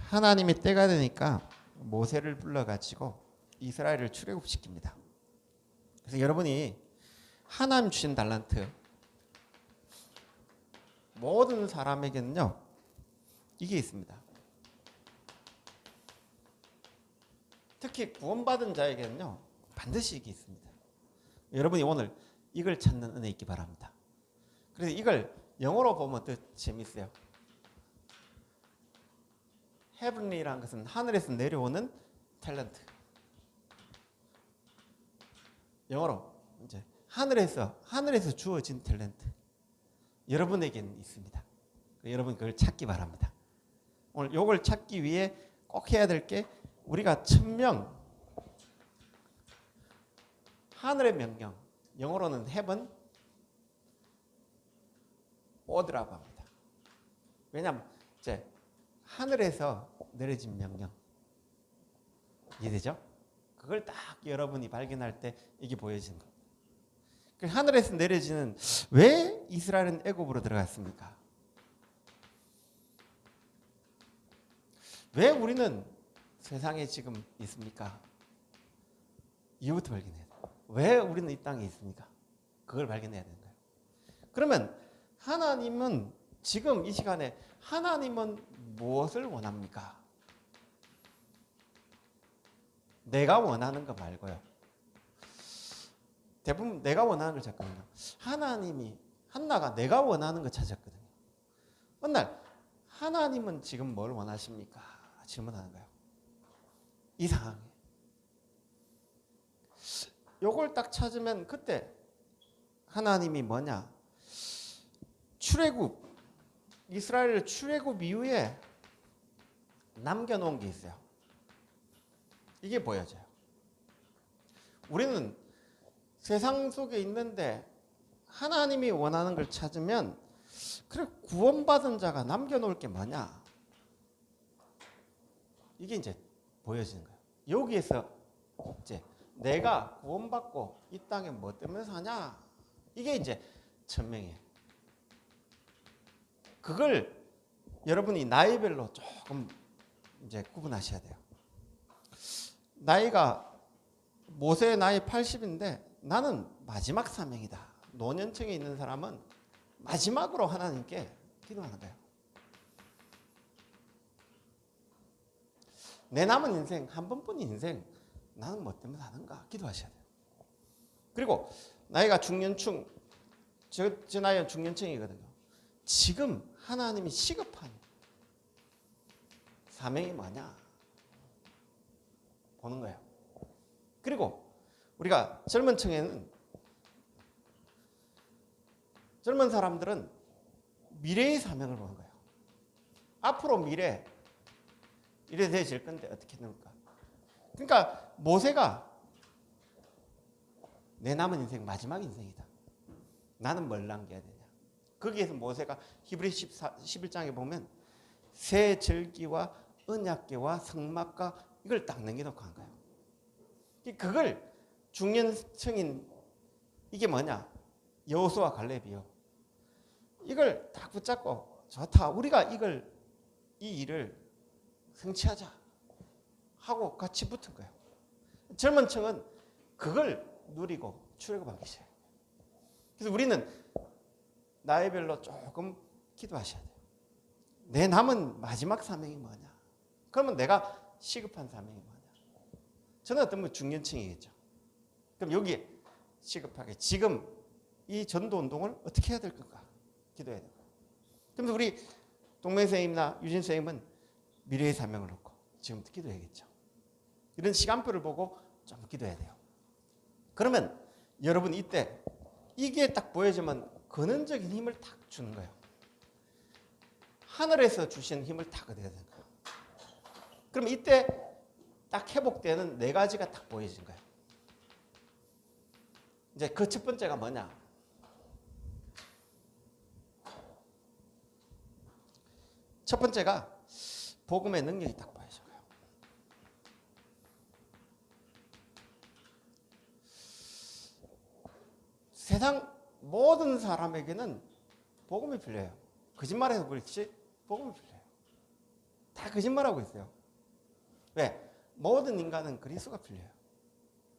하나님이 때가 되니까 모세를 불러가지고 이스라엘을 출애굽시킵니다. 그래서 여러분이 하나님 주신 달란트, 모든 사람에게는요 이게 있습니다. 특히 구원받은 자에게는요 반드시 이게 있습니다. 여러분이 오늘 이걸 찾는 은혜 있기 바랍니다. 그래서 이걸 영어로 보면 더 재밌어요. 헤븐리라는 것은 하늘에서 내려오는 탤런트. 영어로 이제 하늘에서 주어진 탤런트. 여러분에게는 있습니다. 여러분 그걸 찾기 바랍니다. 오늘 이걸 찾기 위해 꼭 해야 될 게 우리가 천명, 하늘의 명령, 영어로는 heaven order라고 합니다. 왜냐하면 이제 하늘에서 내려진 명령, 이해되죠? 그걸 딱 여러분이 발견할 때 이게 보여지는 겁니다. 하늘에서 내려지는, 왜 이스라엘은 애굽으로 들어갔습니까? 왜 우리는 세상에 지금 있습니까? 이유부터 발견해야 돼요. 왜 우리는 이 땅에 있습니까? 그걸 발견해야 되는 거예요. 그러면 하나님은 지금 이 시간에 하나님은 무엇을 원합니까? 내가 원하는 거 말고요. 대부분 내가 원하는 걸 찾거든요. 하나님이, 한나가 내가 원하는 거 찾았거든요. 어느 날 하나님은 지금 뭘 원하십니까? 질문하는 거예요. 이 상황에. 요걸 딱 찾으면 그때 하나님이 뭐냐? 출애굽, 이스라엘 출애굽 이후에 남겨놓은 게 있어요. 이게 보여져요. 우리는 세상 속에 있는데 하나님이 원하는 걸 찾으면, 그래 구원받은 자가 남겨놓을 게 뭐냐? 이게 이제 보여지는 거예요. 여기에서 이제 내가 구원받고 이 땅에 뭐 때문에 사냐? 이게 이제 천명이에요. 그걸 여러분이 나이별로 조금 이제 구분하셔야 돼요. 나이가, 모세의 나이 80인데 나는 마지막 사명이다. 노년층에 있는 사람은 마지막으로 하나님께 기도하는 거예요. 내 남은 인생, 한 번뿐인 인생, 나는 뭐 때문에 사는가? 기도하셔야 돼요. 그리고 나이가 중년층, 제 나이는 중년층이거든요. 지금 하나님이 시급한 사명이 뭐냐? 보는 거예요. 그리고 우리가 젊은 층에는, 젊은 사람들은 미래의 사명을 보는 거예요. 앞으로 미래, 이래 되어질 건데 어떻게 됩니까? 그러니까 모세가 내 남은 인생 마지막 인생이다. 나는 뭘 남겨야 되냐? 거기에서 모세가 히브리 11장에 보면 새 절기와 언약궤와 성막과 이걸 딱 남겨놓고 한 거예요. 그걸 중년층인, 이게 뭐냐? 여호수아 갈렙이요. 이걸 딱 붙잡고 좋다. 우리가 이 일을 성취하자 하고 같이 붙은 거예요. 젊은 층은 그걸 누리고 출애굽하기 시작해요. 그래서 우리는 나이별로 조금 기도하셔야 돼요. 내 남은 마지막 사명이 뭐냐? 그러면 내가 시급한 사명이 뭐냐? 저는 어떤 분 중년층이겠죠. 그럼 여기에 시급하게 지금 이 전도 운동을 어떻게 해야 될 건가? 기도해야 돼요. 그래서 우리 동명 선생님이나 유진 선생님은 미래의 사명을 놓고 지금부터 기도해야겠죠. 이런 시간표를 보고 좀 기도해야 돼요. 그러면 여러분 이때 이게 딱 보여지면 근원적인 힘을 딱 주는 거예요. 하늘에서 주신 힘을 딱 얻어야 되는 거예요. 그럼 이때 딱 회복되는 네 가지가 딱 보여진 거예요. 이제 그 첫 번째가 뭐냐? 첫 번째가 복음의 능력이 딱 보여져요. 세상 모든 사람에게는 복음이 필요해요. 거짓말해서 그렇지 복음이 필요해요. 다 거짓말하고 있어요. 왜? 모든 인간은 그리스도가 필요해요.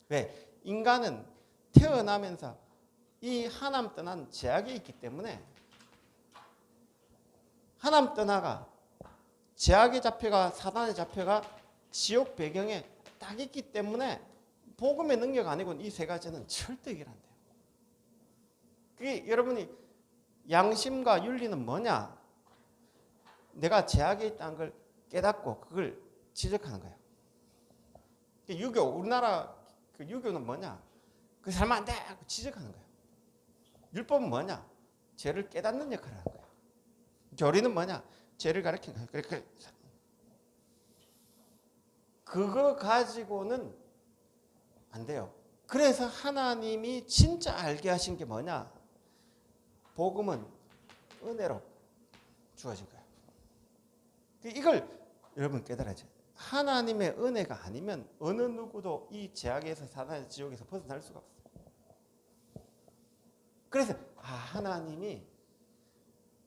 왜? 인간은 태어나면서 이 하나님 떠난 죄악에 있기 때문에 하나님 떠나가 죄악에 잡혀가 사단에 잡혀가 지옥 배경에 딱 있기 때문에 복음의 능력 아니고는 이 세 가지는 절대 해결 안 돼요. 그게 여러분이 양심과 윤리는 뭐냐? 내가 죄악에 있다는 걸 깨닫고 그걸 지적하는 거예요. 유교, 우리나라 그 유교는 뭐냐? 그 살면 안 돼! 하고 지적하는 거예요. 율법은 뭐냐? 죄를 깨닫는 역할을 하는 거예요. 교리는 뭐냐? 죄를 가르치는 거예요. 그래. 그거 가지고는 안 돼요. 그래서 하나님이 진짜 알게 하신 게 뭐냐? 복음은 은혜로 주어진 거예요. 이걸 여러분 깨달아야죠. 하나님의 은혜가 아니면 어느 누구도 이 죄악에서 사단의 지옥에서 벗어날 수가 없어요. 그래서 하나님이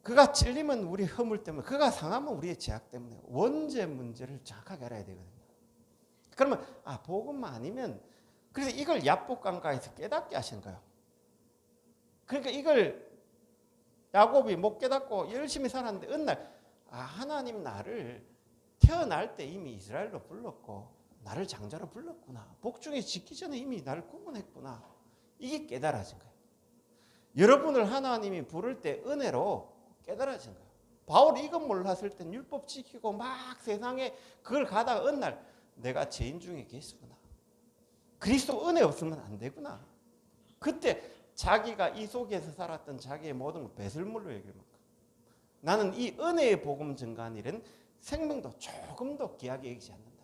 그가 찔리면 우리 허물 때문에, 그가 상하면 우리의 죄악 때문에 원죄 문제를 정확하게 알아야 되거든요. 그러면 복음만 아니면, 그래서 이걸 야복강가에서 깨닫게 하신 거예요. 그러니까 이걸 야곱이 못 깨닫고 열심히 살았는데 어느 날 하나님 나를 태어날 때 이미 이스라엘로 불렀고 나를 장자로 불렀구나. 복중에 짓기 전에 이미 나를 구원했구나. 이게 깨달아진 거예요. 여러분을 하나님이 부를 때 은혜로 깨달아진 거예요. 바울이 이것 몰랐을 땐 율법 지키고 막 세상에 그걸 가다가 어느 날 내가 죄인 중에 계시구나. 그리스도 은혜 없으면 안 되구나. 그때 자기가 이 속에서 살았던 자기의 모든 걸 배설물로 얘기합니다. 나는 이 은혜의 복음 증거한 일은 생명도 조금도 귀하게 여기지 않는다.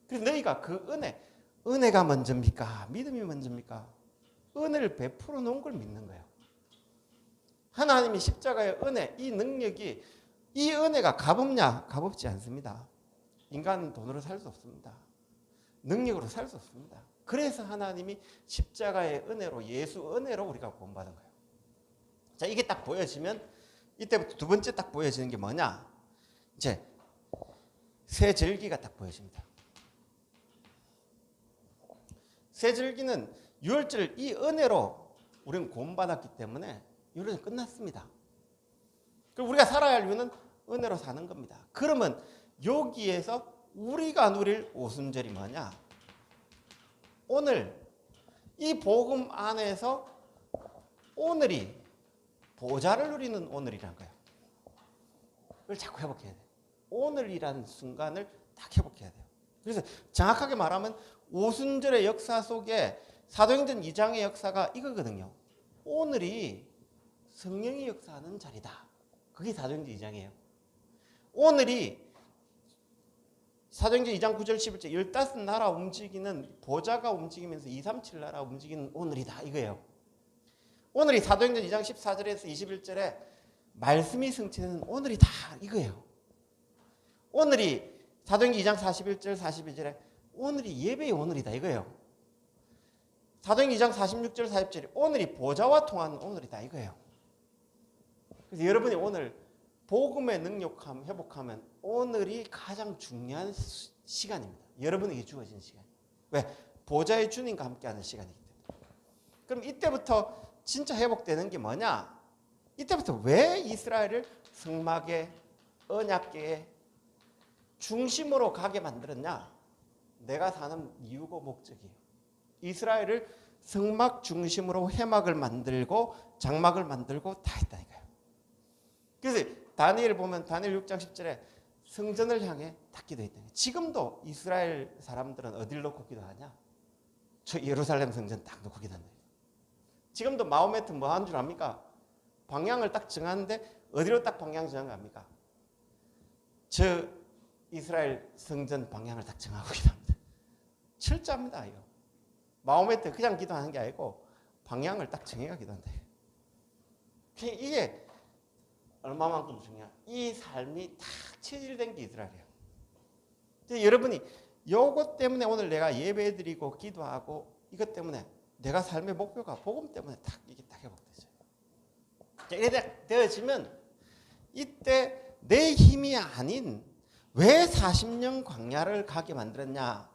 그래서 너희가 그 은혜가 먼저입니까? 믿음이 먼저입니까? 은혜를 베풀어 놓은 걸 믿는 거예요. 하나님이 십자가의 은혜, 이 능력이, 이 은혜가 값없냐? 값없지 않습니다. 인간은 돈으로 살 수 없습니다. 능력으로 살 수 없습니다. 그래서 하나님이 십자가의 은혜로, 예수 은혜로 우리가 구원받은 거예요. 자, 이게 딱 보여지면 이때부터 두 번째 딱 보여지는 게 뭐냐? 이제 새 절기가 딱 보여집니다. 새 절기는 유월절 이 은혜로 우리는 구원받았기 때문에 유월절은 끝났습니다. 그리고 우리가 살아야 할 이유는 은혜로 사는 겁니다. 그러면 여기에서 우리가 누릴 오순절이 뭐냐? 오늘 이 복음 안에서 오늘이 보좌를 누리는 오늘이란 거예요. 그걸 자꾸 회복해야 돼요. 오늘이라는 순간을 딱 회복해야 돼요. 그래서 정확하게 말하면 오순절의 역사 속에 사도행전 2장의 역사가 이거거든요. 오늘이 성령이 역사하는 자리다. 그게 사도행전 2장이에요. 오늘이 사도행전 2장 9절 11절 15나라 움직이는 보좌가 움직이면서 237 나라 움직이는 오늘이다 이거예요. 오늘이 사도행전 2장 14절에서 21절에 말씀이 성취되는 오늘이다 이거예요. 오늘이 사도행전 2장 41절 42절에 오늘이 예배의 오늘이다 이거예요. 사도행전 2장 46절 40절에 오늘이 보좌와 통하는 오늘이다 이거예요. 그래서 여러분이 오늘 복음의 능력함 회복하면 오늘이 가장 중요한 시간입니다. 여러분에게 주어진 시간. 왜? 보좌의 주님과 함께하는 시간이기 때문에. 그럼 이때부터 진짜 회복되는 게 뭐냐? 이때부터 왜 이스라엘을 성막의 언약궤의 중심으로 가게 만들었냐? 내가 사는 이유고 목적이에요. 이스라엘을 성막 중심으로 회막을 만들고 장막을 만들고 다 했다니까요. 그래서 다니엘 보면 다니엘 6장 10절에 성전을 향해 딱 기도했다. 지금도 이스라엘 사람들은 어디를 놓고 기도하냐? 저 예루살렘 성전 딱 놓고 기도한다. 지금도 마호메트 뭐 하는 줄 압니까? 방향을 딱 정하는데 어디로 딱 방향 정한 거 압니까? 저 이스라엘 성전 방향을 딱 정하고 기도합니다. 철저합니다. 이거. 마호메트 그냥 기도하는 게 아니고 방향을 딱 정해가 기도한다. 이게 얼마만큼 중요한 이 삶이 딱 체질된 게 이스라엘이에요. 여러분이 요것 때문에 오늘 내가 예배드리고 기도하고 이것 때문에 내가 삶의 목표가 복음 때문에 딱 이게 딱 회복되죠. 이렇게 되어지면 이때 내 힘이 아닌 왜 40년 광야를 가게 만들었냐?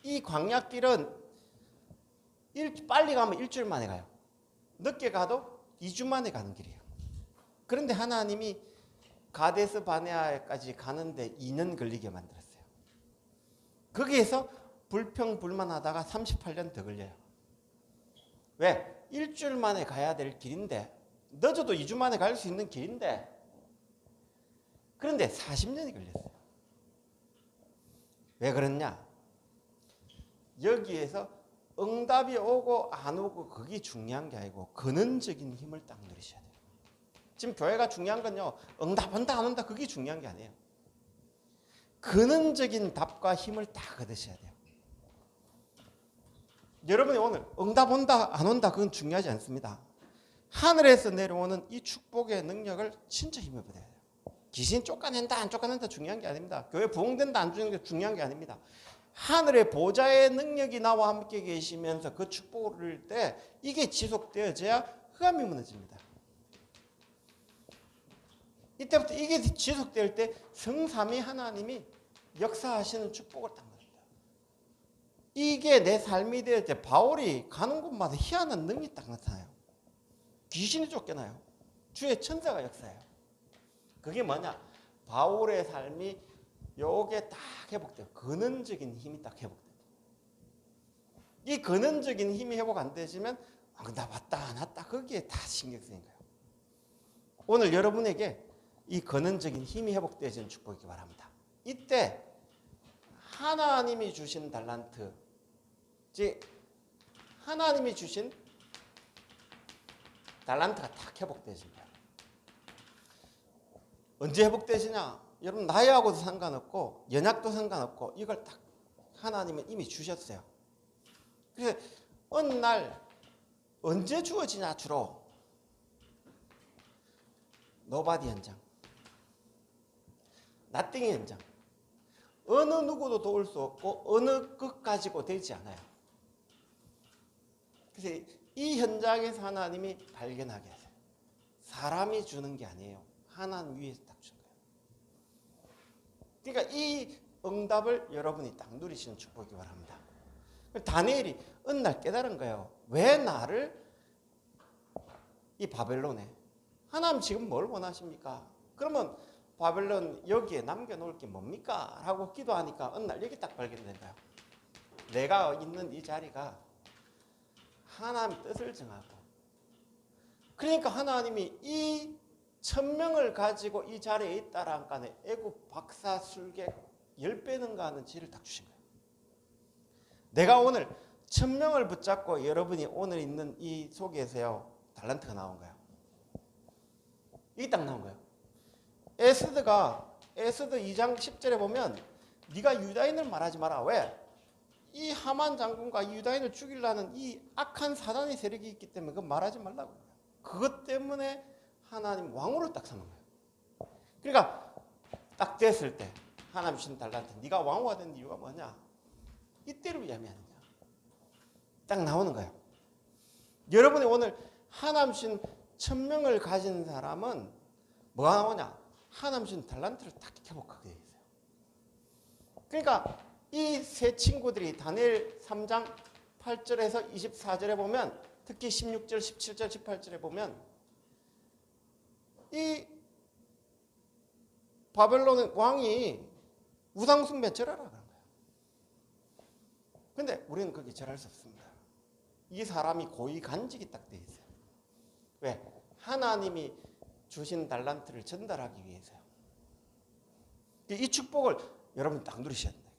이 광야길은 빨리 가면 일주일 만에 가요. 늦게 가도 2주 만에 가는 길이에요. 그런데 하나님이 가데스 바네아까지 가는데 2년 걸리게 만들었어요. 거기에서 불평불만하다가 38년 더 걸려요. 왜? 일주일 만에 가야 될 길인데, 늦어도 2주 만에 갈 수 있는 길인데, 그런데 40년이 걸렸어요. 왜 그랬냐? 여기에서 응답이 오고 안 오고 그게 중요한 게 아니고 근원적인 힘을 딱 누리셔야 돼요. 지금 교회가 중요한 건요, 응답 온다 안 온다 그게 중요한 게 아니에요. 근원적인 답과 힘을 딱 얻으셔야 돼요. 여러분이 오늘 응답 온다 안 온다 그건 중요하지 않습니다. 하늘에서 내려오는 이 축복의 능력을 진짜 힘입어야 돼요. 귀신 쫓아낸다 안 쫓아낸다 중요한 게 아닙니다. 교회 부흥된다 안 주는 게 중요한 게 아닙니다. 하늘의 보좌의 능력이 나와 함께 계시면서 그 축복을 누릴 때 이게 지속되어져야 흑암이 무너집니다. 이때부터 이게 지속될 때 성삼위 하나님이 역사하시는 축복을 딱 누립니다. 이게 내 삶이 될 때 바울이 가는 곳마다 희한한 능력이 딱 나타나요. 귀신이 쫓겨나요. 주의 천사가 역사해요. 그게 뭐냐? 바울의 삶이 요게 딱 회복돼요. 근원적인 힘이 딱 회복돼요. 이 근원적인 힘이 회복 안 되시면 나 왔다 안 왔다 거기에 다 신경 쓰인 거예요. 오늘 여러분에게 이 근원적인 힘이 회복되어지는 축복이기 바랍니다. 이때 하나님이 주신 달란트, 즉 하나님이 주신 달란트가 딱 회복되어집니다. 언제 회복되시냐? 여러분 나이하고도 상관없고 연약도 상관없고 이걸 딱 하나님은 이미 주셨어요. 그래서 어느 날 언제 주어지냐? 주로 노바디 현장, 나띵의 현장. 어느 누구도 도울 수 없고 어느 것 가지고 되지 않아요. 그래서 이 현장에서 하나님이 발견하게 하세요. 사람이 주는 게 아니에요. 하나님 위에서 딱 준 거예요. 그러니까 이 응답을 여러분이 딱 누리시는 축복이기 바랍니다. 다니엘이 어느 날 깨달은 거예요. 왜 나를 이 바벨론에, 하나님 지금 뭘 원하십니까? 그러면 바벨론 여기에 남겨놓을 게 뭡니까? 라고 기도하니까 어느 날 여기 딱 발견된 거예요. 내가 있는 이 자리가 하나님 뜻을 정하고, 그러니까 하나님이 이 1000명을 가지고 이 자리에 있다라는 간에 애국 박사 술객 10배는가 하는 지혜를 딱 주신 거예요. 내가 오늘 1000명을 붙잡고 여러분이 오늘 있는 이 속에서요 달란트가 나온 거예요. 이게 딱 나온 거예요. 에스드 2장 10절에 보면 네가 유다인을 말하지 마라. 왜? 이 하만 장군과 이 유다인을 죽이려는 이 악한 사단의 세력이 있기 때문에 그거 말하지 말라고. 그것 때문에 하나님 왕으로 딱 삼은 거예요. 그러니까 딱 됐을 때 하나님 주신 달란트, 네가 왕후가 된 이유가 뭐냐? 이때를 위함이 아니냐. 딱 나오는 거예요. 여러분이 오늘 하나님 주신 1000명을 가진 사람은 뭐가 나오냐? 하나님 주신 달란트를 딱 회복하게 되어 있어요. 그러니까 이 세 친구들이 다니엘 3장 8절에서 24절에 보면, 특히 16절, 17절, 18절에 보면 이 바벨론 왕이 우상숭배 절하라 그런 거예요. 근데 우리는 거기 절할 수 없습니다. 이 사람이 고위 간직이 딱 돼 있어요. 왜? 하나님이 주신 달란트를 전달하기 위해서요. 이 축복을 여러분 딱 누리셔야 된다.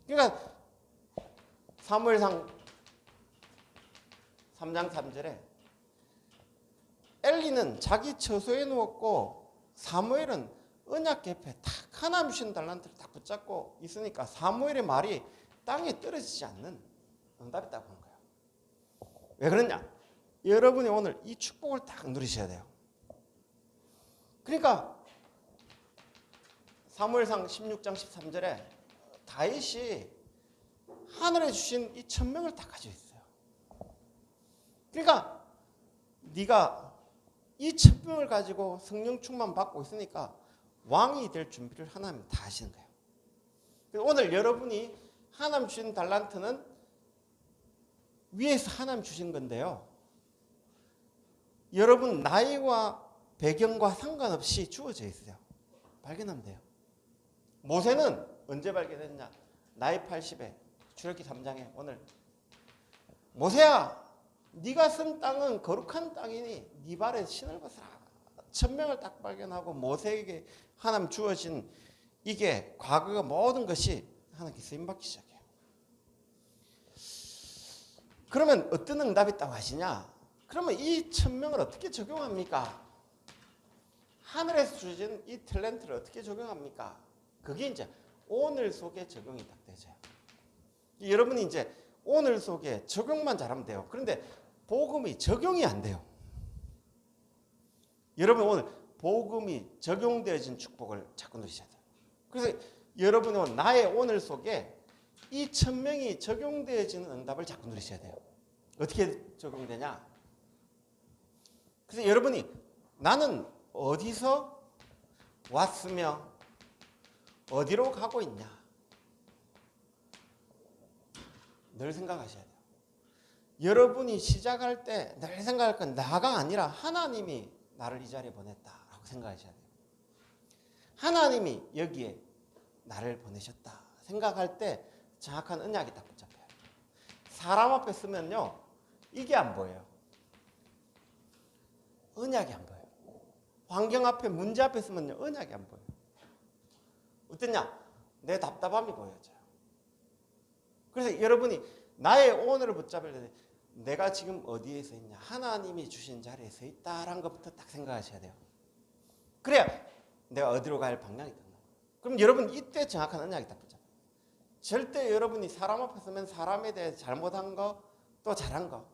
그러니까 사무엘상 3장 3절에 엘리는 자기 처소에 누웠고 사무엘은 언약 옆에 딱 하나님 주신 달란트를 딱 붙잡고 있으니까 사무엘의 말이 땅에 떨어지지 않는 응답이 딱 오는 거예요. 왜 그러냐? 여러분이 오늘 이 축복을 딱 누리셔야 돼요. 그러니까 사무엘상 16장 13절에 다윗이 하늘에 주신 이 1000명을 다 가지고 있어요. 그러니까 네가 이 1000명을 가지고 성령 충만 받고 있으니까 왕이 될 준비를 하나님이 다 하시는 거예요. 오늘 여러분이 하나님 주신 달란트는 위에서 하나님 주신 건데요. 여러분 나이와 배경과 상관없이 주어져 있어요. 발견하면 돼요. 모세는 언제 발견했냐? 나이 80에 출애굽기 3장에 오늘 모세야 네가 쓴 땅은 거룩한 땅이니 네 발에 신을 벗어라. 천명을 딱 발견하고 모세에게 하나님 주어진 이게 과거가 모든 것이 하나님께 쓰임받기 시작해요. 그러면 어떤 응답이 있다고 하시냐? 그러면 이 천명을 어떻게 적용합니까? 하늘에서 주신 이 탤런트를 어떻게 적용합니까? 그게 이제 오늘 속에 적용이 딱 되죠. 여러분이 이제 오늘 속에 적용만 잘하면 돼요. 그런데 복음이 적용이 안 돼요. 여러분 오늘 복음이 적용되어진 축복을 자꾸 누리셔야 돼요. 그래서 여러분이 오늘 나의 오늘 속에 이 천명이 적용되어지는 응답을 자꾸 누리셔야 돼요. 어떻게 적용되냐? 그래서 여러분이 나는 어디서 왔으며 어디로 가고 있냐? 늘 생각하셔야 돼요. 여러분이 시작할 때 늘 생각할 건 나가 아니라 하나님이 나를 이 자리에 보냈다라고 생각하셔야 돼요. 하나님이 여기에 나를 보내셨다 생각할 때 정확한 언약이 딱 붙잡혀요. 사람 앞에 쓰면요 이게 안 보여요. 언약이 안 보여요. 환경 앞에 문제 앞에 쓰면요 언약이 안 보여요. 어떠냐? 내 답답함이 보여져요. 그래서 여러분이 나의 오늘을 붙잡을 때 내가 지금 어디에 서 있냐? 하나님이 주신 자리에 서 있다라는 것부터 딱 생각하셔야 돼요. 그래야 내가 어디로 갈 방향이 있다. 그럼 여러분 이때 정확한 언약이 딱 붙잡아요. 절대 여러분이 사람 앞에 서면 사람에 대해 잘못한 거 또 잘한 거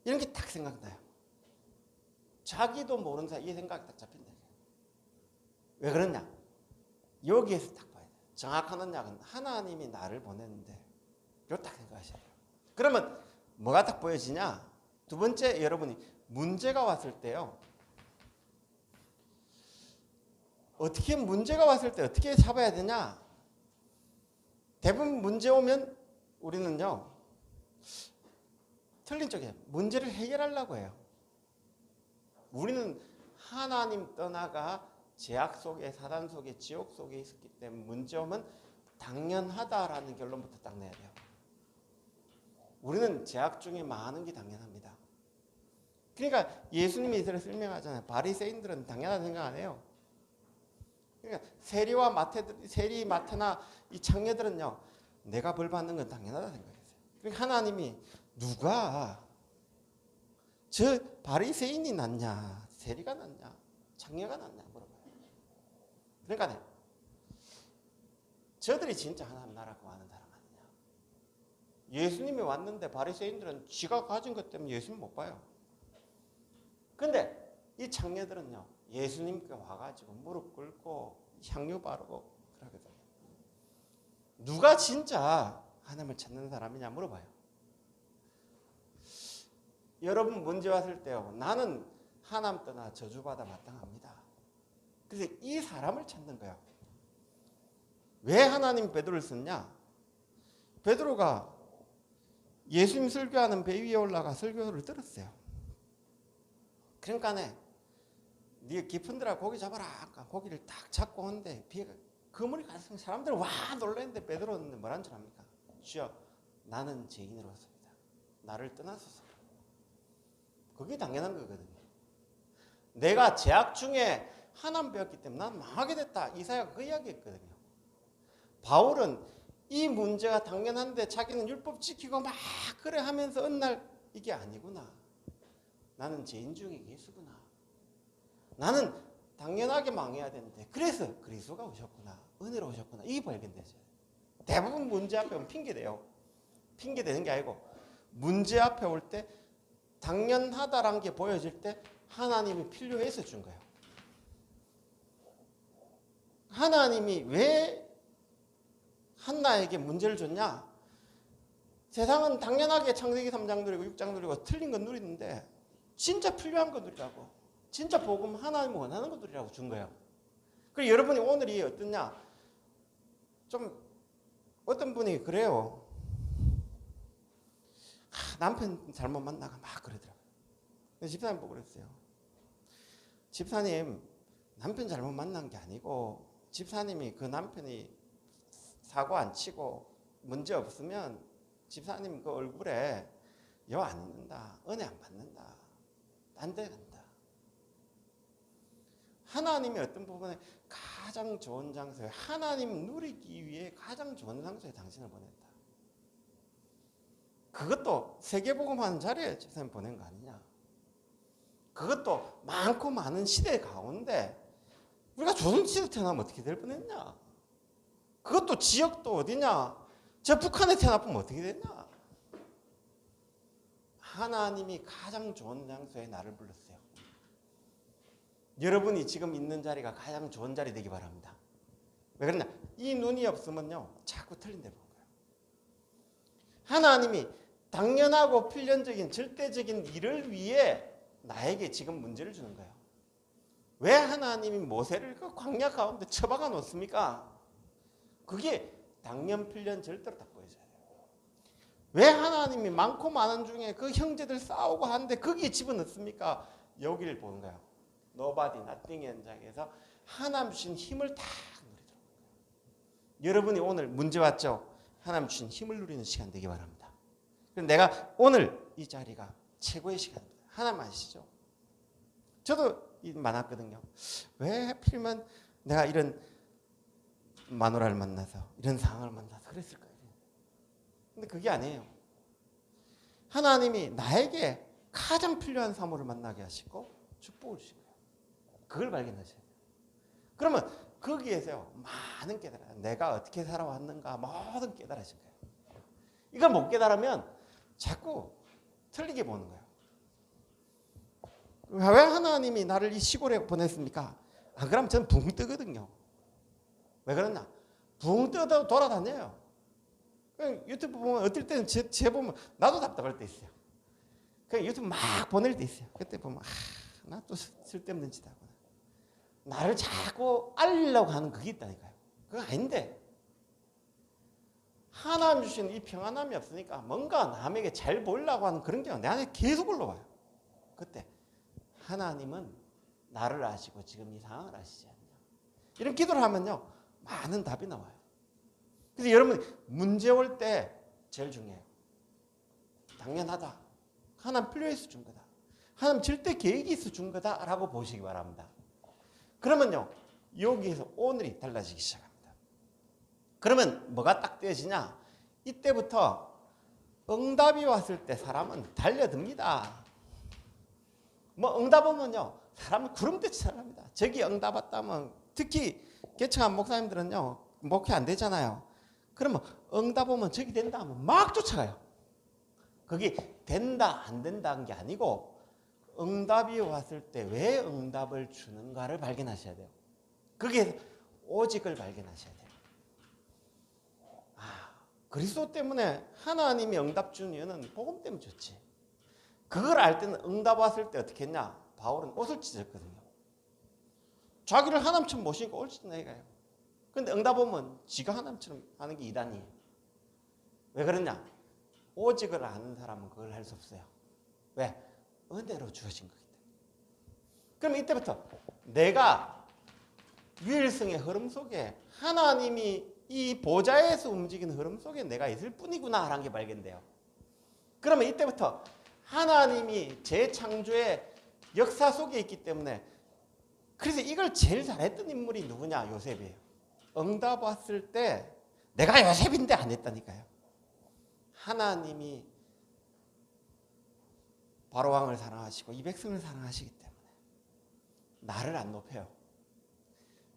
이런 게 딱 생각나요. 자기도 모르는 사이 이 생각이 딱 잡힌다. 왜 그러냐? 여기에서 딱 봐야 돼요. 정확한 언약은 하나님이 나를 보냈는데 이거 딱 생각하셔야 돼요. 그러면 뭐가 딱 보여지냐? 두 번째 여러분이 문제가 왔을 때요. 어떻게 문제가 왔을 때 어떻게 잡아야 되냐? 대부분 문제 오면 우리는요. 틀린 쪽에 문제를 해결하려고 해요. 우리는 하나님 떠나가 죄악 속에 사단 속에 지옥 속에 있었기 때문에 문제 오면 당연하다라는 결론부터 딱 내야 돼요. 우리는 죄악 중에 많은 게 당연합니다. 그러니까 예수님이 이스라엘 설명하잖아요. 바리새인들은 당연하다 생각 안 해요. 그러니까 세리 마태나 이 창녀들은요. 내가 벌 받는 건 당연하다 생각했어요. 그러니까 하나님이 누가 저 바리새인이 낫냐, 세리가 낫냐, 창녀가 낫냐 물어봐요. 그러니까 저들이 진짜 하나님 나라 구하는 사람 아니냐. 예수님이 왔는데 바리새인들은 지가 가진 것 때문에 예수님 못 봐요. 근데 이 창녀들은요. 예수님께 와가지고 무릎 꿇고 향유 바르고 그러거든요. 누가 진짜 하나님을 찾는 사람이냐 물어봐요. 여러분 문제 왔을 때요. 나는 하나님 떠나 저주받아 마땅합니다. 그래서 이 사람을 찾는 거예요. 왜 하나님 베드로를 썼냐? 베드로가 예수님 설교하는 배 위에 올라가 설교를 들었어요. 그러니까 네가 깊은 데라 고기 잡아라. 아까 고기를 딱 잡고 오는데 비가 그물이 가서 사람들은 와 놀랐는데 베드로는 뭐라는 줄 압니까? 주여 나는 죄인으로 왔습니다. 나를 떠나소서. 그게 당연한 거거든요. 내가 죄악 중에 하나님 배웠기 때문에 난 망하게 됐다. 이사야가 그 이야기했거든요. 바울은 이 문제가 당연한데 자기는 율법 지키고 막 그래 하면서 어느 날 이게 아니구나. 나는 죄인 중에 예수구나. 나는 당연하게 망해야 되는데 그래서 그리스도가 오셨구나. 은혜로 오셨구나. 이게 발견되죠. 대부분 문제 앞에 오면 핑계대요. 핑계대는 게 아니고 문제 앞에 올 때 당연하다라는 게 보여질 때 하나님이 필요해서 준 거예요. 하나님이 왜 한나에게 문제를 줬냐? 세상은 당연하게 창세기 3장 누리고 6장 누리고 틀린 건 누리는데 진짜 필요한 건 누리라고. 진짜 복음 하나님 원하는 것들이라고 준 거예요. 그리고 여러분이 오늘이 어떠냐? 좀 어떤 분이 그래요. 남편 잘못 만나가 막 그러더라고요. 집사님 보고 그랬어요. 집사님 남편 잘못 만난 게 아니고 집사님이 그 남편이 사고 안 치고 문제 없으면 집사님 그 얼굴에 여 안 있는다. 은혜 안 받는다. 딴 데 간다. 하나님이 어떤 부분에 가장 좋은 장소에 하나님 누리기 위해 가장 좋은 장소에 당신을 보냈다. 그것도 세계복음하는 자리에 집사님 보낸 거 아니냐. 그것도 많고 많은 시대 가운데 우리가 조선시대 태어나면 어떻게 될 뻔했냐. 그것도 지역도 어디냐. 저 북한에 태어나면 어떻게 됐냐. 하나님이 가장 좋은 장소에 나를 불렀어요. 여러분이 지금 있는 자리가 가장 좋은 자리 되기 바랍니다. 왜 그러냐? 이 눈이 없으면요 자꾸 틀린 데 보는 거예요. 하나님이 당연하고 필연적인 절대적인 일을 위해 나에게 지금 문제를 주는 거예요. 왜 하나님이 모세를 그 광야 가운데 처박아 놓습니까? 그게 당연 필연 절대로 딱 보여져요. 왜 하나님이 많고 많은 중에 그 형제들 싸우고 하는데 거기에 집어넣습니까? 여기를 보는 거예요. Nobody, nothing 현장에서 하나님 주신 힘을 다 누리도록. 여러분이 오늘 문제 왔죠? 하나님 주신 힘을 누리는 시간 되기 바랍니다. 그래서 내가 오늘 이 자리가 최고의 시간입니다. 하나님 아시죠? 저도 많았거든요. 왜 하필이면 내가 이런 마누라를 만나서 이런 상황을 만나서 그랬을까요? 근데 그게 아니에요. 하나님이 나에게 가장 필요한 사물을 만나게 하시고 축복을 주신 거예요. 그걸 발견하셔야 돼요. 그러면 거기에서 많은 깨달아요. 내가 어떻게 살아왔는가 모든 깨달으신 거예요. 이걸 못 깨달으면 자꾸 틀리게 보는 거예요. 왜 하나님이 나를 이 시골에 보냈습니까? 안 그러면 저는 붕 뜨거든요. 왜 그러냐? 붕 뜨다 돌아다녀요. 유튜브 보면 어떨 때는 제 보면 나도 답답할 때 있어요. 그냥 유튜브 막 보낼 때 있어요. 그때 보면 나 또 쓸데없는 짓 하구나. 나를 자꾸 알리려고 하는 그게 있다니까요. 그거 아닌데 하나님 주신 이 평안함이 없으니까 뭔가 남에게 잘 보이려고 하는 그런 게 내 안에 계속 올라와요. 그때 하나님은 나를 아시고 지금 이 상황을 아시지 않냐. 이런 기도를 하면요 많은 답이 나와요. 그래서 여러분 문제 올 때 제일 중요해요. 당연하다. 하나님 필요해서 준 거다. 하나님 절대 계획이 있어 준 거다라고 보시기 바랍니다. 그러면요 여기에서 오늘이 달라지기 시작합니다. 그러면 뭐가 딱 떼어지냐? 이때부터 응답이 왔을 때 사람은 달려듭니다. 뭐 응답 오면요 사람은 구름대처럼 살아갑니다. 저기 응답 왔다면 특히 개척한 목사님들은요 목회 안 되잖아요. 그러면 응답 오면 저기 된다 하면 막 쫓아가요. 그게 된다 안 된다는 게 아니고 응답이 왔을 때 왜 응답을 주는가를 발견하셔야 돼요. 그게 오직을 발견하셔야 돼요. 그리스도 때문에 하나님이 응답 주는 이유는 복음 때문에 줬지. 그걸 알 때는 응답 왔을 때 어떻게 했냐? 바울은 옷을 찢었거든요. 자기를 하나님처럼 모시니까 옷을 찢는 애가요. 근데 응답 오면 지가 하나님처럼 하는 게 이단이에요. 왜 그러냐? 오직을 아는 사람은 그걸 할 수 없어요. 왜? 은혜로 주어진 거기 때문에. 그럼 이때부터 내가 유일성의 흐름 속에 하나님이 이 보좌에서 움직이는 흐름 속에 내가 있을 뿐이구나 라는 게 발견돼요. 그러면 이때부터 하나님이 재창조의 역사 속에 있기 때문에 그래서 이걸 제일 잘했던 인물이 누구냐? 요셉이에요. 응답 왔을 때 내가 요셉인데 안 했다니까요. 하나님이 바로왕을 사랑하시고 이 백성을 사랑하시기 때문에 나를 안 높여요.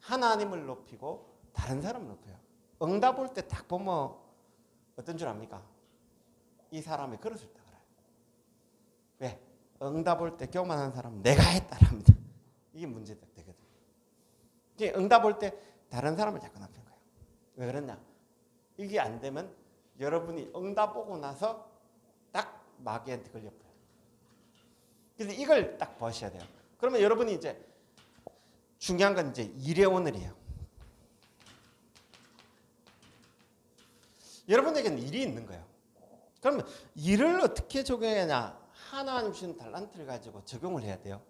하나님을 높이고 다른 사람을 높여요. 응답 올 때 딱 보면 어떤 줄 압니까? 이 사람이 그릇을 닦아요. 왜? 응답 올 때 교만한 사람은 내가 했다랍니다. 이게 문제가 되거든요. 응답 올 때 다른 사람을 자꾸 높이는 거예요. 왜 그러냐? 이게 안 되면 여러분이 응답 오고 나서 딱 마귀한테 걸려버려요. 그래서 이걸 딱 보셔야 돼요. 그러면 여러분이 이제 중요한 건 이제 일의 오늘이에요. 여러분에게는 일이 있는 거예요. 그러면 일을 어떻게 적용하냐? 하나님 주신 달란트를 가지고 적용을 해야 돼요.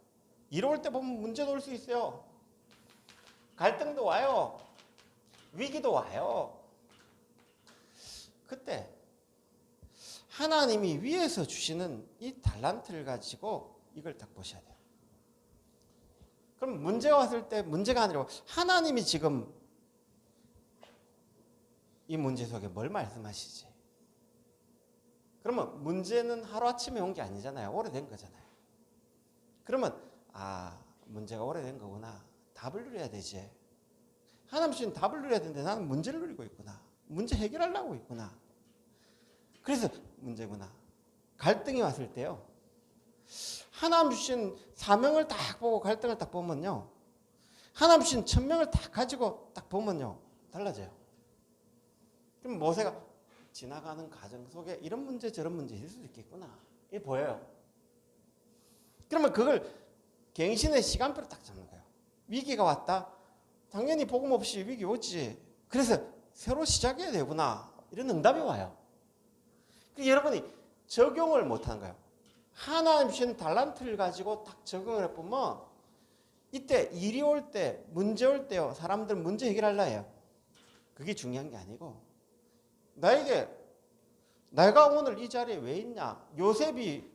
일 올 때 보면 문제도 올 수 있어요. 갈등도 와요. 위기도 와요. 그때 하나님이 위에서 주시는 이 달란트를 가지고 이걸 딱 보셔야 돼요. 그럼 문제가 왔을 때 문제가 아니라 하나님이 지금 이 문제 속에 뭘 말씀하시지? 그러면 문제는 하루아침에 온 게 아니잖아요. 오래된 거잖아요. 그러면 문제가 오래된 거구나. 답을 누려야 되지. 하나님 주신 답을 누려야 되는데 나는 문제를 누리고 있구나. 문제 해결하려고 있구나. 그래서 문제구나. 갈등이 왔을 때요. 하나님 주신 사명을 딱 보고 갈등을 딱 보면요. 하나님 주신 천명을 딱 가지고 딱 보면요. 달라져요. 그럼 모세가 지나가는 과정 속에 이런 문제 저런 문제 있을 수도 있겠구나. 이게 보여요. 그러면 그걸 갱신의 시간표를 딱 잡는 거예요. 위기가 왔다. 당연히 복음 없이 위기 오지. 그래서 새로 시작해야 되구나. 이런 응답이 와요. 여러분이 적용을 못한 거예요. 하나님 주신 달란트를 가지고 딱 적용을 해보면 이때 일이 올 때, 문제 올 때요. 사람들 문제 해결하려 해요. 그게 중요한 게 아니고 내가 오늘 이 자리에 왜 있냐. 요셉이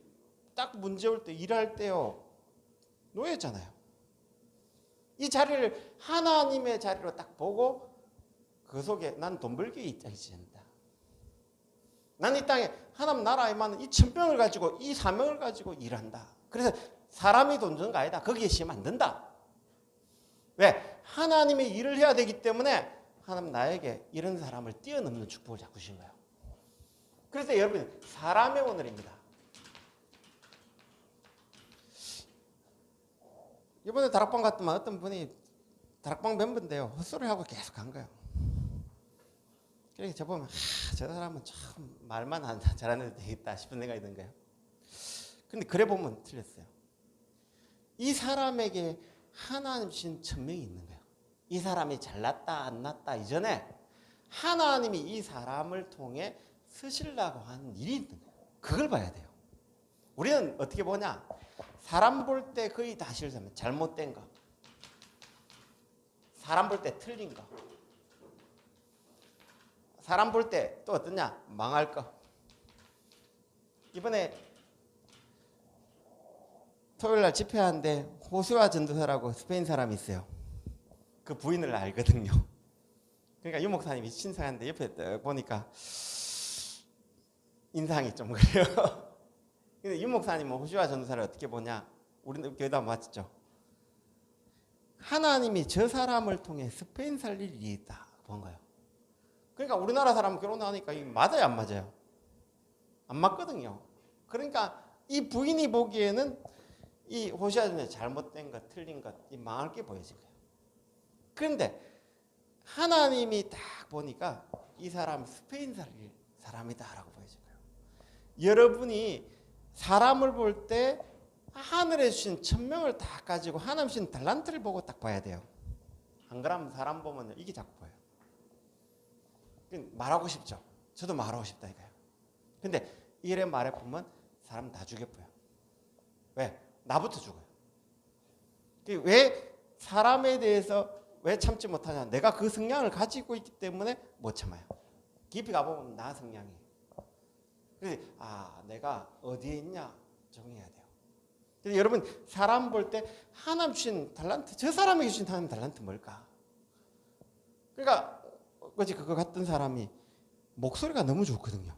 딱 문제 올 때 일할 때요. 노예잖아요. 이 자리를 하나님의 자리로 딱 보고 그 속에 난 돈 벌기 입장이다. 난 이 땅에 하나님 나라에만 이 천병을 가지고 이 사명을 가지고 일한다. 그래서 사람이 돈 주는 거 아니다. 거기에 시면 안 된다. 왜? 하나님의 일을 해야 되기 때문에 하나님 나에게 이런 사람을 뛰어넘는 축복을 자꾸 주신 거예요. 그래서 여러분 사람의 오늘입니다. 이번에 다락방 갔더만 어떤 분이 다락방 멤버인데요. 헛소리하고 계속 간 거예요. 그래서 저 보면 저 사람은 참 말만 잘하는 데 되겠다 싶은 생각이 든 거예요. 근데 그래 보면 틀렸어요. 이 사람에게 하나님 주신 천명이 있는 거예요. 이 사람이 잘났다 안 났다 이전에 하나님이 이 사람을 통해 쓰시려고 하는 일이 있는 거예요. 그걸 봐야 돼요. 우리는 어떻게 보냐? 사람 볼 때 거의 다 실수하면 잘못된 거, 사람 볼 때 틀린 거, 사람 볼 때 또 어떠냐? 망할 거. 이번에 토요일날 집회하는데 호수아 전도사라고 스페인 사람이 있어요. 그 부인을 알거든요. 그러니까 유 목사님이 신상한데 옆에 딱 보니까 인상이 좀 그래요. 근데 유 목사님은 호수아 전도사를 어떻게 보냐? 우리는 교회도 맞죠? 하나님이 저 사람을 통해 스페인 살릴 일이 있다 본 거예요. 그러니까 우리나라 사람 결혼하니까 이게 맞아요, 안 맞아요? 안 맞거든요. 그러니까 이 부인이 보기에는 이 호시아 전에 잘못된 것, 틀린 것, 이 망할 게 보여진 거예요. 그런데 하나님이 딱 보니까 이 사람 스페인 살릴 사람이다라고 보여진 거예요. 여러분이 사람을 볼 때 하늘에 주신 천명을 다 가지고 하나님 주신 달란트를 보고 딱 봐야 돼요. 안 그러면 사람 보면 이게 자꾸 보여요. 말하고 싶죠. 저도 말하고 싶다 이거예요. 근데 이래 말해보면 사람 다 죽여 보여. 왜? 나부터 죽어요. 왜 사람에 대해서 왜 참지 못하냐? 내가 그 성향을 가지고 있기 때문에 못 참아요. 깊이 가보면 나 성향이. 그래서 내가 어디에 있냐? 정해야 돼요. 그래서 여러분 사람 볼 때 하나님 주신 달란트, 저 사람에게 주신 하나님 달란트 뭘까? 그러니까 어제 그거 같던 사람이 목소리가 너무 좋거든요.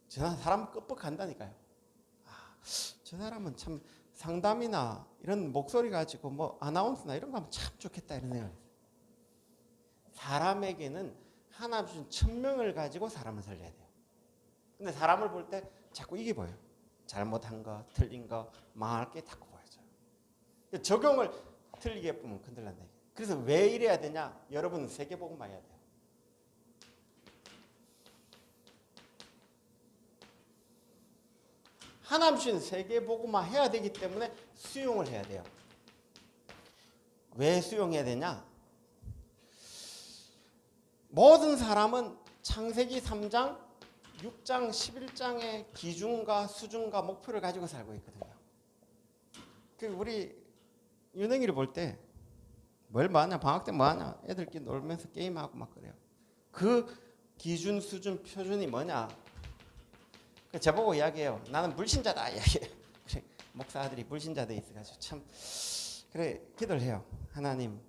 저 사람 끄뻑한다니까요. 저 사람은 참 상담이나 이런 목소리 가지고 뭐 아나운서나 이런 거 하면 참 좋겠다 이런 생각을 했어요. 사람에게는 하나님 주신 천명을 가지고 사람을 살려야 돼요. 근데 사람을 볼 때 자꾸 이게 보여요. 잘못한 거, 틀린 거, 망할 게 자꾸 보여져요. 적용을 틀리게 보면 큰일 난다. 그래서 왜 이래야 되냐? 여러분은 세계복음만 해야 돼요. 하나님 주신 세계복음만 해야 되기 때문에 수용을 해야 돼요. 왜 수용해야 되냐? 모든 사람은 창세기 3장, 6장, 11장의 기준과 수준과 목표를 가지고 살고 있거든요. 우리 윤영이를 볼 때 뭘 뭐하냐, 방학 때 뭐하냐, 애들끼리 놀면서 게임하고 막 그래요. 그 기준, 수준, 표준이 뭐냐? 저보고 이야기해요. 나는 불신자다 이야기해요. 그래, 목사들이 불신자돼 있어가지고 참 그래 기도를 해요. 하나님,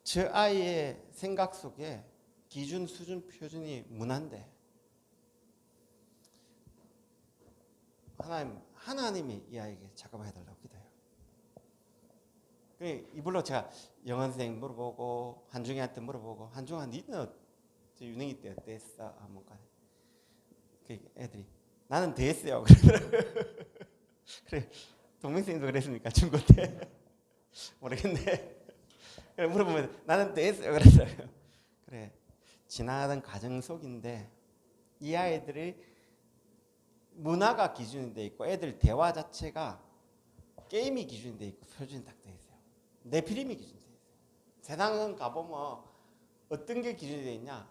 저 아이의 생각 속에 기준, 수준, 표준이 무난데 하나님이 이 아이에게 작업해달라고 기도해요. 이불로 제가 영어 선생님 물어보고 한중이한테 물어보고, 한중아 니는 윤행이 때 어땠어? 애들이 나는 됐어요. 그래, 동명생도 그랬습니까? 중고 때 모르겠네. 그래 물어보면 나는 됐어요. 그랬어요. 그래, 지나가던 가정 속인데 이 아이들의 문화가 기준이 돼 있고 애들 대화 자체가 게임이 기준이 돼 있고 표준이 딱 돼 있어요. 네피림이 기준이 돼 있어요. 세상은 가보면 어떤 게 기준이 돼 있냐?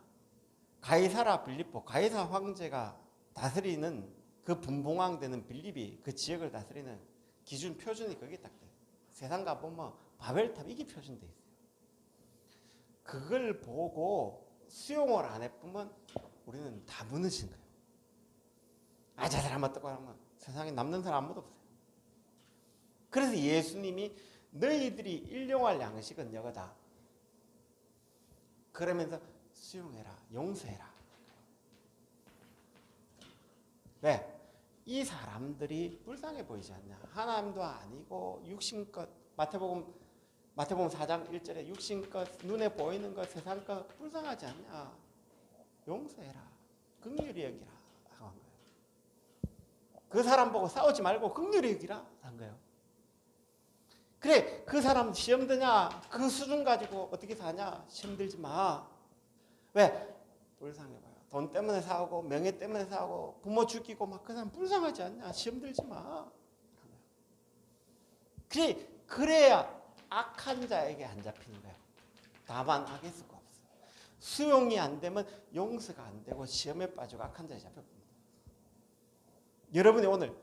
가이사라 빌립보, 가이사 황제가 다스리는 그 분봉왕되는 빌립이 그 지역을 다스리는 기준 표준이 거기에 딱 돼요. 세상 가보면 바벨탑 이게 표준돼 있어요. 그걸 보고 수용을 안 해보면 우리는 다 무너지는 거예요. 저 사람 어떡하고 하면 세상에 남는 사람 아무도 없어요. 그래서 예수님이 너희들이 일용할 양식은 여거다. 그러면서 수용해라, 용서해라. 왜? 이 사람들이 불쌍해 보이지 않냐? 하나님도 아니고 육신껏 마태복음 4장 1절에 육신껏 눈에 보이는 것 세상 것 불쌍하지 않냐? 용서해라, 긍휼히 여기라 하고 한 거예요. 그 사람 보고 싸우지 말고 긍휼히 여기라 한 거예요. 그래, 그 사람 시험 드냐? 그 수준 가지고 어떻게 사냐? 시험 들지 마. 왜? 불쌍해 봐요. 돈 때문에 싸우고 명예 때문에 싸우고 부모 죽이고 막 그 사람 불쌍하지 않냐? 시험 들지 마. 그래야 악한 자에게 안 잡히는 거예요. 다만 악의 수가 없어요. 수용이 안 되면 용서가 안 되고 시험에 빠지고 악한 자에 잡혀버립니다. 여러분이 오늘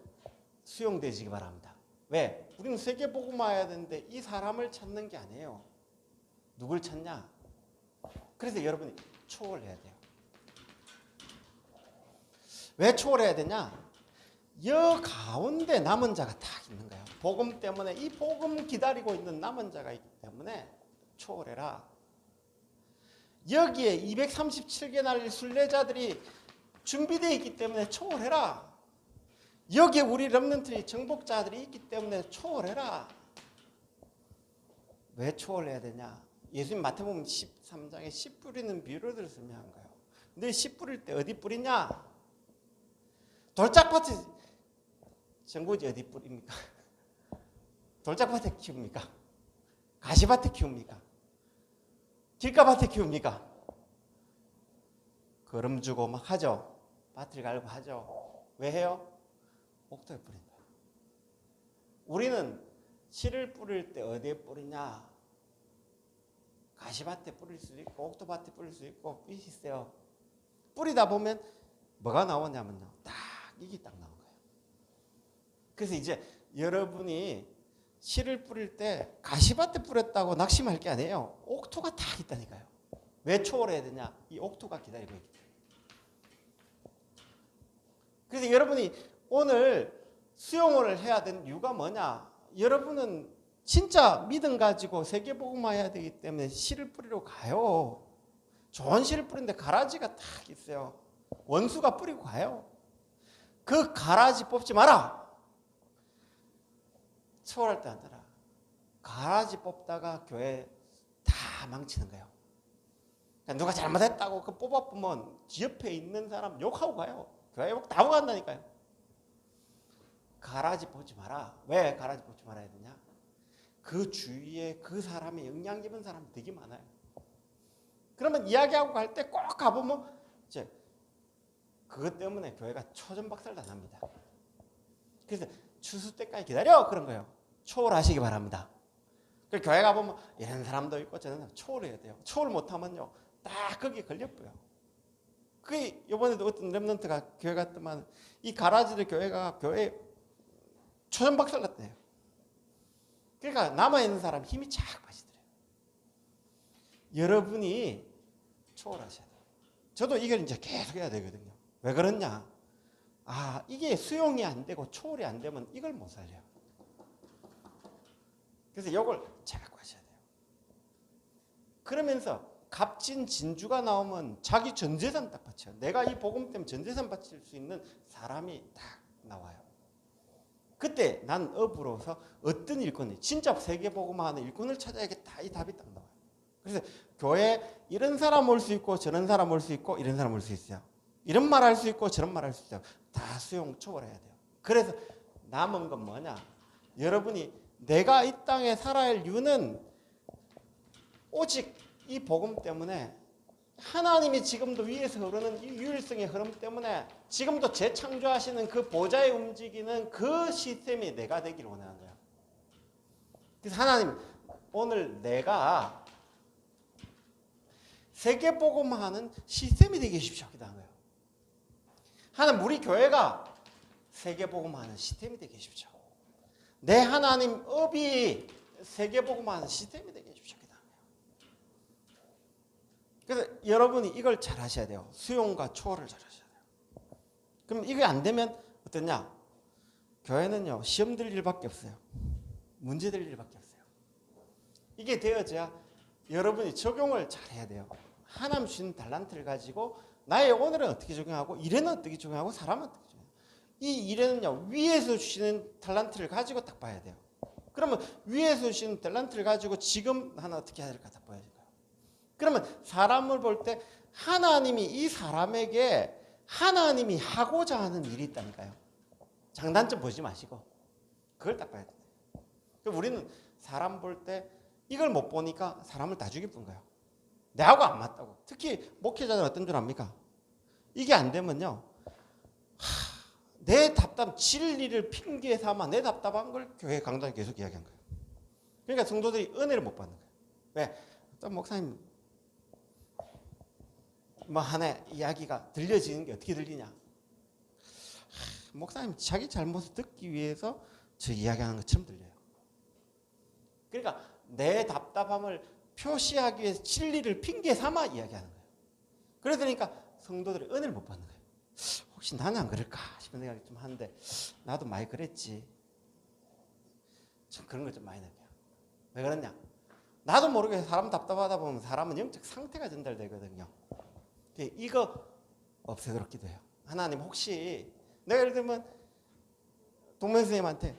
수용되시기 바랍니다. 왜? 우리는 세계복음화 해야 되는데 이 사람을 찾는 게 아니에요. 누굴 찾냐? 그래서 여러분이 초월해야 돼요. 왜 초월해야 되냐? 여 가운데 남은 자가 딱 있는 거예요. 복음 때문에 이 복음 기다리고 있는 남은 자가 있기 때문에 초월해라. 여기에 237개 날 순례자들이 준비되어 있기 때문에 초월해라. 여기에 우리 렘넌트의 정복자들이 있기 때문에 초월해라. 왜 초월해야 되냐? 예수님 마태복음 13장에 씨 뿌리는 비유를 설명한 거예요. 근데 씨 뿌릴 때 어디 뿌리냐? 돌짝밭에 전구지 어디 뿌립니까? 돌짝밭에 키웁니까? 가시밭에 키웁니까? 길가밭에 키웁니까? 거름 주고 막 하죠. 밭을 갈고 하죠. 왜 해요? 옥토에 뿌린다. 우리는 씨를 뿌릴 때 어디에 뿌리냐? 가시밭에 뿌릴 수도 있고 옥토밭에 뿌릴 수 있고 있어요. 뿌리다 보면 뭐가 나오냐면요, 딱 이게 딱 나온 거예요. 그래서 이제 여러분이 씨를 뿌릴 때 가시밭에 뿌렸다고 낙심할 게 아니에요. 옥토가 딱 있다니까요. 왜 초월해야 되냐? 이 옥토가 기다리고 있기 때문에. 그래서 여러분이 오늘 수용을 해야 되는 이유가 뭐냐? 여러분은 진짜 믿음 가지고 세계복음화 해야 되기 때문에 씨를 뿌리러 가요. 좋은 씨를 뿌리는데 가라지가 딱 있어요. 원수가 뿌리고 가요. 그 가라지 뽑지 마라. 초월할 때 안 되라. 가라지 뽑다가 교회 다 망치는 거예요. 그러니까 누가 잘못했다고 그 뽑아보면 옆에 있는 사람 욕하고 가요. 교회 욕 다 하고 간다니까요. 가라지 뽑지 마라. 왜 가라지 뽑지 말아야 되냐? 그 주위에 그 사람이 영향 입은 사람이 되게 많아요. 그러면 이야기하고 갈 때 꼭 가보면 이제 그것 때문에 교회가 초전박살 납니다. 그래서 추수 때까지 기다려 그런 거예요. 초월하시기 바랍니다. 그 교회 가보면 이런 사람도 있고 저런 사람 초월해야 돼요. 초월 못하면요 딱 거기에 걸려버려요. 그게 이번에도 어떤 렘넌트가 교회 갔더만 이 가라지들 교회가 교회 초전박살 났대요. 그러니까 남아있는 사람 힘이 쫙 빠지더래요. 여러분이 초월하셔야 돼요. 저도 이걸 이제 계속 해야 되거든요. 왜 그러냐? 이게 수용이 안 되고 초월이 안 되면 이걸 못 살려요. 그래서 이걸 잘 갖고 하셔야 돼요. 그러면서 값진 진주가 나오면 자기 전재산 딱 바쳐요. 내가 이 복음 때문에 전재산 바칠 수 있는 사람이 딱 나와요. 그때 난 업으로서 어떤 일꾼이 진짜 세계복음화 하는 일꾼을 찾아야겠다. 이 답이 딱 나와요. 그래서 교회에 이런 사람 올 수 있고 저런 사람 올 수 있고 이런 사람 올 수 있어요. 이런 말 할 수 있고 저런 말 할 수 있어요. 다 수용 초월해야 돼요. 그래서 남은 건 뭐냐? 여러분이 내가 이 땅에 살아야 할 이유는 오직 이 복음 때문에 하나님이 지금도 위에서 흐르는 이 유일성의 흐름 때문에 지금도 재창조하시는 그 보좌에 움직이는 그 시스템이 내가 되기를 원하는 거야. 그래서 하나님 오늘 내가 세계복음화하는 시스템이 되게 해주십시오. 기도하는 거예요. 하나님 우리 교회가 세계복음화하는 시스템이 되게 해주십시오. 내 하나님 업이 세계복음화하는 시스템이 되게 해주십시오. 그래서 여러분이 이걸 잘 하셔야 돼요. 수용과 초월을 잘 하셔야 돼요. 그럼 이게 안 되면 어떠냐? 교회는요 시험 들 일밖에 없어요. 문제 될 일밖에 없어요. 이게 되어져야 여러분이 적용을 잘 해야 돼요. 하나님 주신 달란트를 가지고 나의 오늘은 어떻게 적용하고 일에는 어떻게 적용하고 사람은 어떻게 적용하고 이 일에는요 위에서 주시는 달란트를 가지고 딱 봐야 돼요. 그러면 위에서 주시는 달란트를 가지고 지금 하나 어떻게 해야 될까 딱 봐야 돼요. 그러면 사람을 볼 때 하나님이 이 사람에게 하나님이 하고자 하는 일이 있다니까요. 장단점 보지 마시고 그걸 딱 봐야 돼요. 우리는 사람 볼 때 이걸 못 보니까 사람을 다 죽일 뿐 거예요. 내하고 안 맞다고. 특히 목회자는 어떤 줄 압니까? 이게 안 되면요. 내 답답 진리를 핑계 삼아 내 답답한 걸 교회 강단에 계속 이야기한 거예요. 그러니까 성도들이 은혜를 못 받는 거예요. 왜? 또 목사님 뭐 하나 이야기가 들려지는 게 어떻게 들리냐? 목사님 자기 잘못을 듣기 위해서 저 이야기하는 것처럼 들려요. 그러니까 내 답답함을 표시하기 위해서 진리를 핑계 삼아 이야기하는 거예요. 그러니까 성도들이 은혜를 못 받는 거예요. 혹시 나는 안 그럴까 싶은 생각이 좀 하는데 나도 많이 그랬지. 좀 그런 걸 좀 많이 느껴요. 왜 그러냐? 나도 모르게 사람 답답하다 보면 사람은 영적 상태가 전달되거든요. 이거 없애도록 기도해요. 하나님 혹시 내가 예를 들면 동명 선생님한테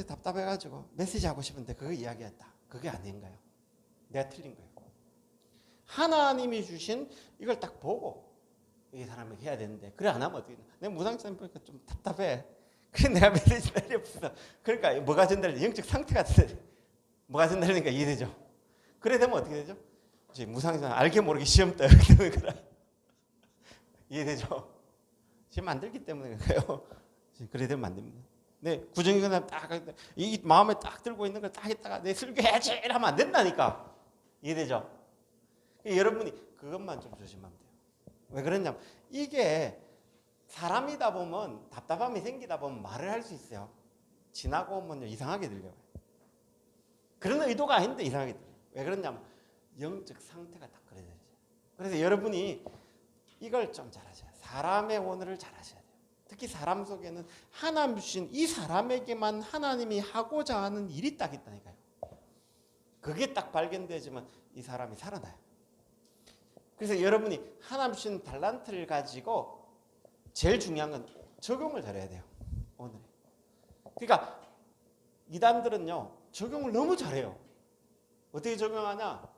답답해가지고 메시지 하고 싶은데 그거 이야기했다. 그게 아닌가요? 내가 틀린 거예요. 하나님이 주신 이걸 딱 보고 이 사람에게 해야 되는데 그래 안 하면 어떻게 돼? 내가 무당처럼 보니까 좀 답답해. 그래 내가 메시지 날이 없어. 그러니까 뭐가 전달돼? 영적 상태가 전달돼. 뭐가 전달되니까 이해되죠? 그래 되면 어떻게 되죠? 이제 무상에서 알게 모르게 시험 떠요. 이해되죠? 시험 안 들기 때문에 그래요. 그래 되면 안 됩니다. 네, 구정이거나 딱 이 마음에 딱 들고 있는 걸 딱 했다가 내 설교해야지 이러면 안 된다니까. 이해되죠? 여러분이 그것만 좀 조심하면 돼요. 왜 그러냐면 이게 사람이다 보면 답답함이 생기다 보면 말을 할 수 있어요. 지나고 오면 이상하게 들려요. 그런 의도가 아닌데 이상하게 들려요. 왜 그러냐면 영적 상태가 딱 그래야 되죠. 그래서 여러분이 이걸 좀 잘하셔야 돼요. 사람의 오늘을 잘하셔야 돼요. 특히 사람 속에는 하나님 주신 이 사람에게만 하나님이 하고자 하는 일이 딱 있다니까요. 그게 딱 발견되지만 이 사람이 살아나요. 그래서 여러분이 하나님 주신 달란트를 가지고 제일 중요한 건 적용을 잘해야 돼요. 오늘. 그러니까 이단들은요 적용을 너무 잘해요. 어떻게 적용하냐?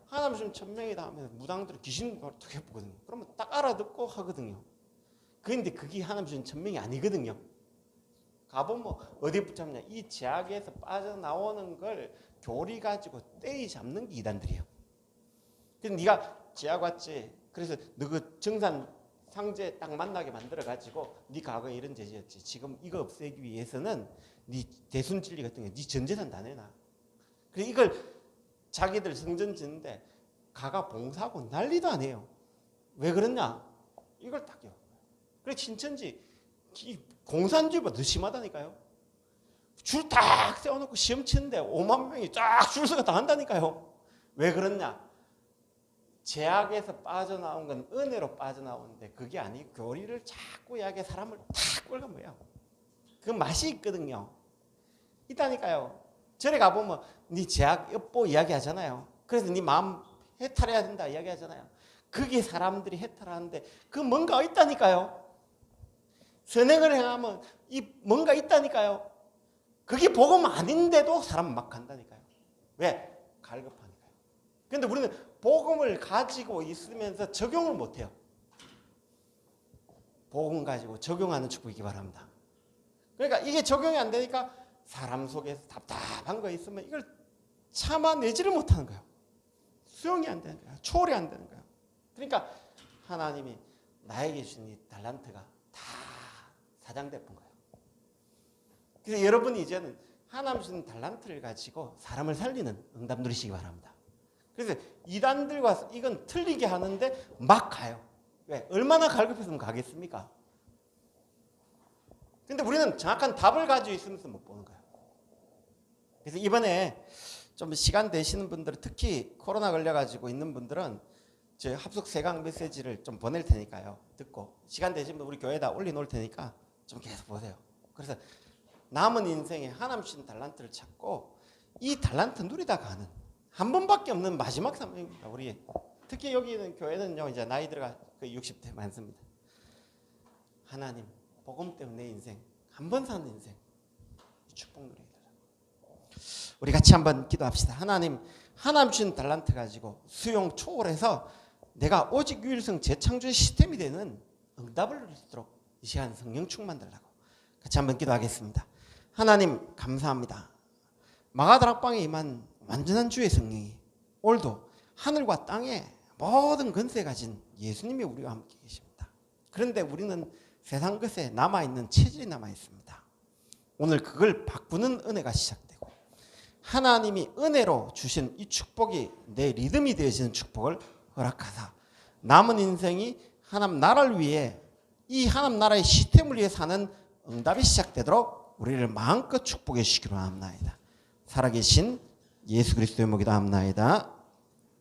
하나님 주신 천명이다 하면 무당들은 귀신 어떻게 해보거든요. 그러면 딱 알아듣고 하거든요. 그런데 그게 하나님 주신 천명이 아니거든요. 가보면 어디 붙잡냐? 이 제약에서 빠져나오는 걸 교리 가지고 떼이 잡는 게 이단들이에요. 그래서 네가 제약 왔지. 그래서 너 그 정산 상제 딱 만나게 만들어 가지고 네 과거에 이런 죄지었지. 지금 이거 없애기 위해서는 네 대순 진리 같은 게 네 전 재산 다 내놔. 그래서 이걸 자기들 성전 짓는데 가가 봉사하고 난리도 아니에요. 왜 그러냐? 이걸 딱 요. 그래 신천지 공산주의보다 더 심하다니까요. 줄 딱 세워놓고 시험 치는데 5만 명이 쫙 줄 서서 다 한다니까요. 왜 그러냐? 제약에서 빠져나온 건 은혜로 빠져나오는데 그게 아니고 교리를 자꾸 이야기해 사람을 탁 끌고 뭐야. 그 맛이 있거든요. 있다니까요. 절에 가보면 네 제약 엿보 이야기하잖아요. 그래서 네 마음 해탈해야 된다 이야기하잖아요. 그게 사람들이 해탈하는데 그 뭔가 있다니까요. 선행을 행하면 이 뭔가 있다니까요. 그게 복음 아닌데도 사람 막 간다니까요. 왜? 갈급하니까요. 그런데 우리는 복음을 가지고 있으면서 적용을 못해요. 복음 가지고 적용하는 축복이기 바랍니다. 그러니까 이게 적용이 안 되니까 사람 속에서 답답한 거 있으면 이걸 참아내지를 못하는 거예요. 수용이 안 되는 거예요. 초월이 안 되는 거예요. 그러니까 하나님이 나에게 주신 이 달란트가 다 사장돼 본 거예요. 그래서 여러분이 이제는 하나님 주신 달란트를 가지고 사람을 살리는 응답 누리시기 바랍니다. 그래서 이단들과 이건 틀리게 하는데 막 가요. 왜? 얼마나 갈급했으면 가겠습니까? 근데 우리는 정확한 답을 가지고 있으면서 못 보는 거예요. 그래서 이번에 좀 시간 되시는 분들, 특히 코로나 걸려가지고 있는 분들은 제 합숙 세강 메시지를 좀 보낼 테니까요. 듣고 시간 되시면 우리 교회에다 올려놓을 테니까 좀 계속 보세요. 그래서 남은 인생에 하나님 주신 달란트를 찾고 이 달란트 누리다 가는 한 번밖에 없는 마지막 삶입니다. 우리 특히 여기 있는 교회는요 이제 나이 들어가 60대 많습니다. 하나님 복음 때문에 내 인생 한 번 사는 인생 축복 누리게 되라. 우리 같이 한번 기도합시다. 하나님 주신 달란트 가지고 수용 초월해서 내가 오직 유일성 재창조의 시스템이 되는 응답을 누릴 수 있도록 이 시간 성령 충만 달라고 같이 한번 기도하겠습니다. 하나님 감사합니다. 마가다락방에 임한 완전한 주의 성령이 오늘도 하늘과 땅에 모든 권세 가진 예수님이 우리와 함께 계십니다. 그런데 우리는 세상 것에 남아있는 체질이 남아있습니다. 오늘 그걸 바꾸는 은혜가 시작되고 하나님이 은혜로 주신 이 축복이 내 리듬이 되어지는 축복을 허락하사 남은 인생이 하나님 나라를 위해 이 하나님 나라의 시스템을 위해 사는 응답이 시작되도록 우리를 마음껏 축복해 주시기로 합나이다. 살아계신 예수 그리스도의 목이다 합나이다.